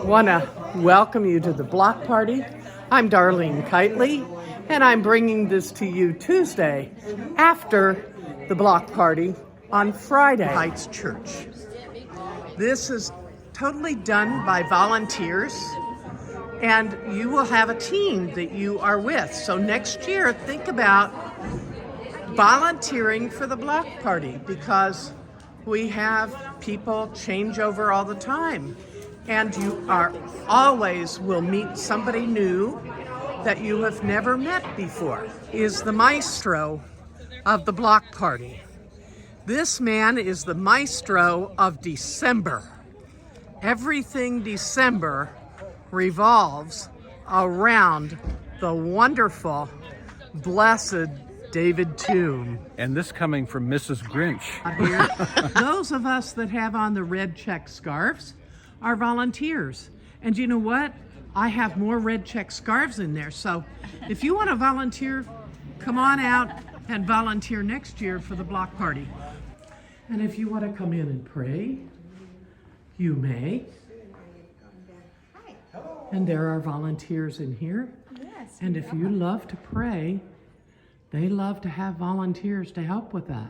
Want to welcome you to the block party. I'm Darlene Kiteley, and I'm bringing this to you Tuesday after the block party on Friday. Heights Church. This is totally done by volunteers, and you will have a team that you are with. So next year, think about volunteering for the block party, because we have people change over all the time, and you are always will meet somebody new that you have never met before. Is the maestro of the block party. This man is the maestro of December. Everything December revolves around the wonderful, blessed David Toon. And this coming from Mrs. Grinch. Here, those of us that have on the red check scarves are volunteers. And you know what? I have more red check scarves in there. So if you want to volunteer, come on out and volunteer next year for the block party. And if you want to come in and pray, you may. And there are volunteers in here. Yes. And if you love to pray, they love to have volunteers to help with that.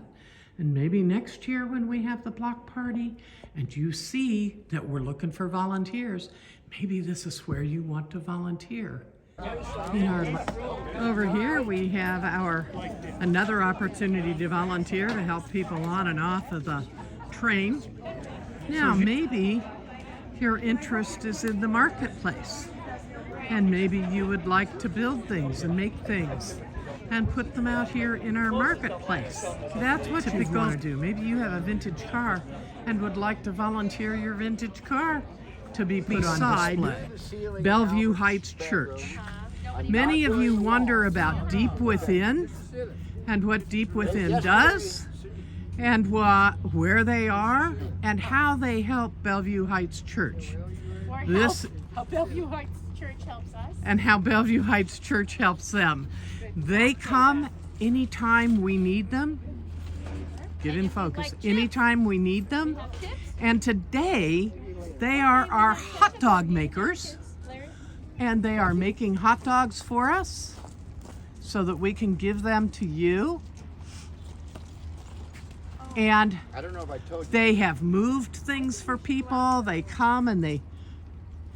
And maybe next year when we have the block party and you see that we're looking for volunteers, maybe this is where you want to volunteer. Over here we have another opportunity to volunteer to help people on and off of the train. Now maybe your interest is in the marketplace, and maybe you would like to build things and make things and put them out here in our marketplace. That's what you want to do. Maybe you have a vintage car and would like to volunteer your vintage car to be put on display. Bellevue Heights Church. Many of you wonder about Deep Within and what Deep Within does, and where they are and how they help Bellevue Heights Church. How Bellevue Heights Church helps us. And how Bellevue Heights Church helps them. They come anytime we need them. Get in focus. Anytime we need them. And today, they are our hot dog makers. And they are making hot dogs for us so that we can give them to you. And they have moved things for people. They come and they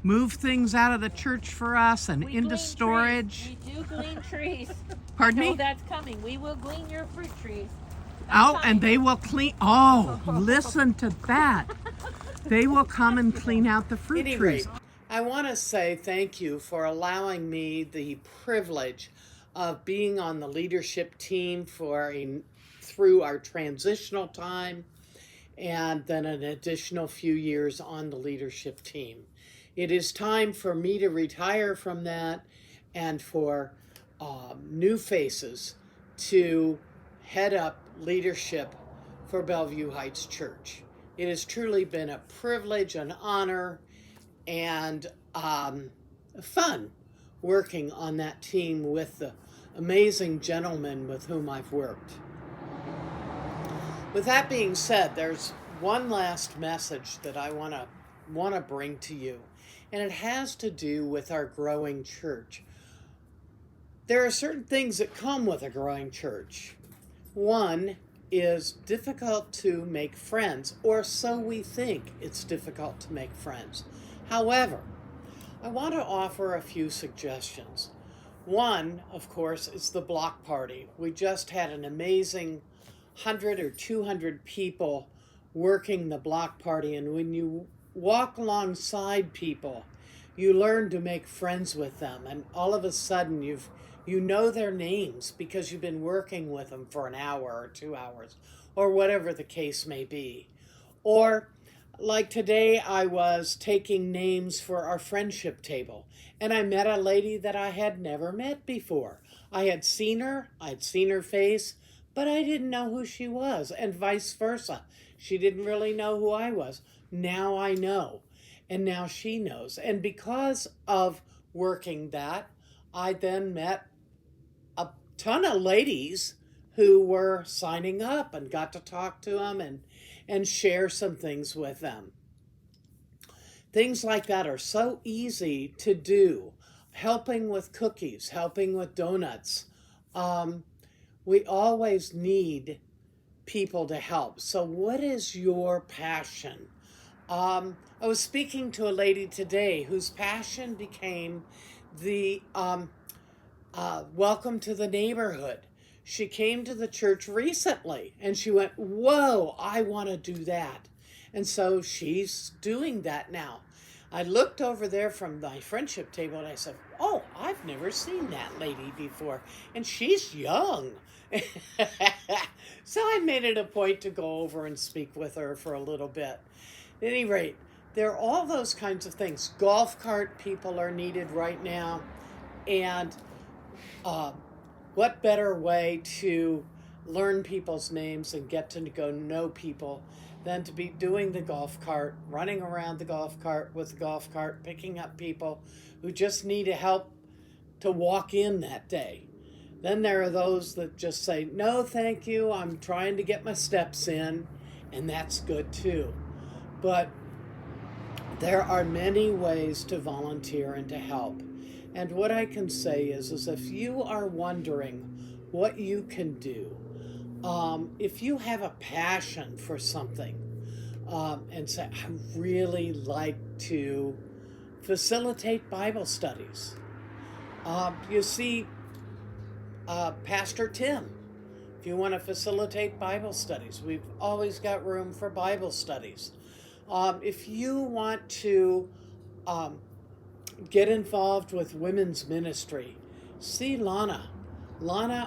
move things out of the church for us and into storage. We do glean trees. Pardon me? That's coming. We will glean your fruit trees. Oh, and they will clean. Oh, listen to that. They will come and clean out the fruit trees. I want to say thank you for allowing me the privilege of being on the leadership team through our transitional time, and then an additional few years on the leadership team. It is time for me to retire from that and for new faces to head up leadership for Bellevue Heights Church. It has truly been a privilege, an honor, and fun working on that team with the amazing gentlemen with whom I've worked. With that being said, there's one last message that I want to bring to you, and it has to do with our growing church. There are certain things that come with a growing church. One is difficult to make friends, or so we think it's difficult to make friends. However, I want to offer a few suggestions. One, of course, is the block party. We just had an amazing 100 or 200 people working the block party, and when you walk alongside people, you learn to make friends with them, and all of a sudden you know their names because you've been working with them for an hour or 2 hours, or whatever the case may be. Or like today, I was taking names for our friendship table, and I met a lady that I had never met before. I'd seen her face, but I didn't know who she was, and vice versa. She didn't really know who I was. Now I know, and now she knows. And because of working that, I then met a ton of ladies who were signing up and got to talk to them and share some things with them. things like that are so easy to do. Helping with cookies, helping with donuts. We always need people to help. So what is your passion? I was speaking to a lady today whose passion became the welcome to the neighborhood. She came to the church recently and she went, whoa, I want to do that. And so she's doing that now. I looked over there from my friendship table and I said, oh, I've never seen that lady before. And she's young. So I made it a point to go over and speak with her for a little bit. At any rate, there are all those kinds of things. Golf cart people are needed right now. And what better way to learn people's names and get to go know people than to be doing the golf cart, running around the golf cart with the golf cart, picking up people who just need help to walk in that day. Then there are those that just say, no, thank you, I'm trying to get my steps in, and that's good too. But there are many ways to volunteer and to help. And what I can say is if you are wondering what you can do, if you have a passion for something, and say, I really like to facilitate Bible studies. You see, Pastor Tim, if you want to facilitate Bible studies, we've always got room for Bible studies. If you want to get involved with women's ministry, see Lana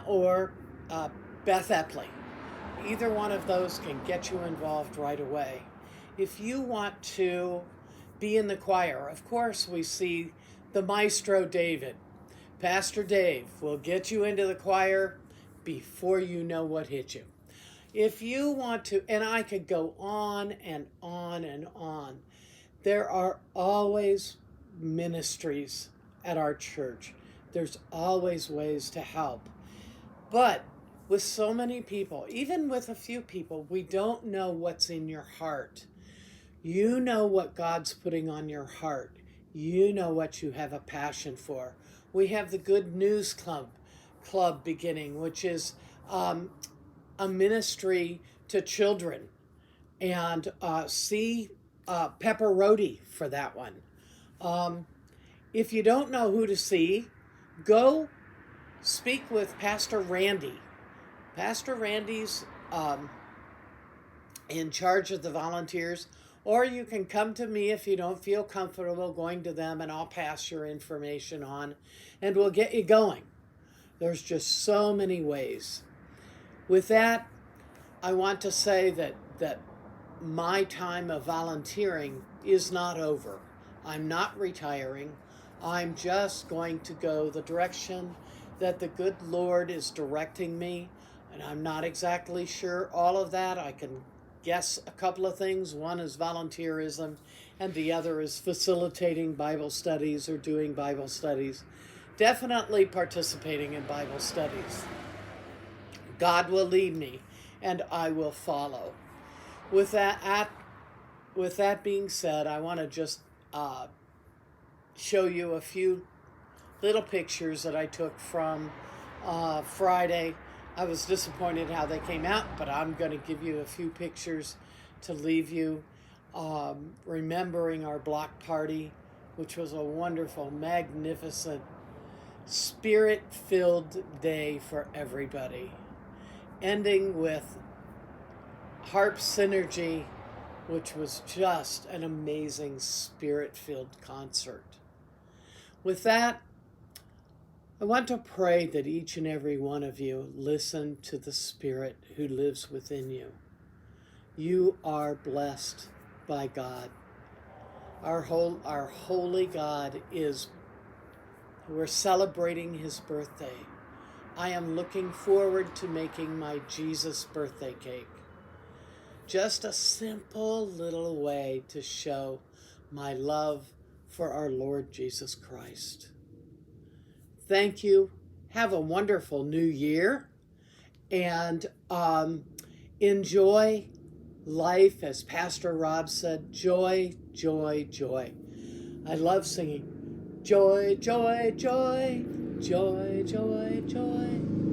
or Beth Epley. Either one of those can get you involved right away. If you want to be in the choir, of course we see the maestro David. Pastor Dave will get you into the choir before you know what hit you. If you want to, and I could go on and on and on, there are always ministries at our church. There's always ways to help. But with so many people, even with a few people, we don't know what's in your heart. You know what God's putting on your heart. You know what you have a passion for. We have the Good News Club beginning, which is a ministry to children. And see Pepper Rohde for that one. If you don't know who to see, go speak with Pastor Randy. Pastor Randy's in charge of the volunteers, or you can come to me if you don't feel comfortable going to them, and I'll pass your information on, and we'll get you going. There's just so many ways. With that, I want to say that my time of volunteering is not over. I'm not retiring. I'm just going to go the direction that the good Lord is directing me, and I'm not exactly sure all of that. I can guess a couple of things. One is volunteerism, and the other is facilitating Bible studies or doing Bible studies. Definitely participating in Bible studies. God will lead me, and I will follow. With that being said, I want to just show you a few little pictures that I took from Friday. I was disappointed how they came out, but I'm going to give you a few pictures to leave you remembering our block party, which was a wonderful, magnificent, spirit-filled day for everybody. Ending with Harp Synergy, which was just an amazing spirit-filled concert. With that, I want to pray that each and every one of you listen to the Spirit who lives within you. You are blessed by God. Our holy God we're celebrating his birthday. I am looking forward to making my Jesus birthday cake. Just a simple little way to show my love for our Lord Jesus Christ. Thank you. Have a wonderful new year, and enjoy life, as Pastor Rob said, joy, joy, joy. I love singing joy, joy, joy, joy, joy, joy.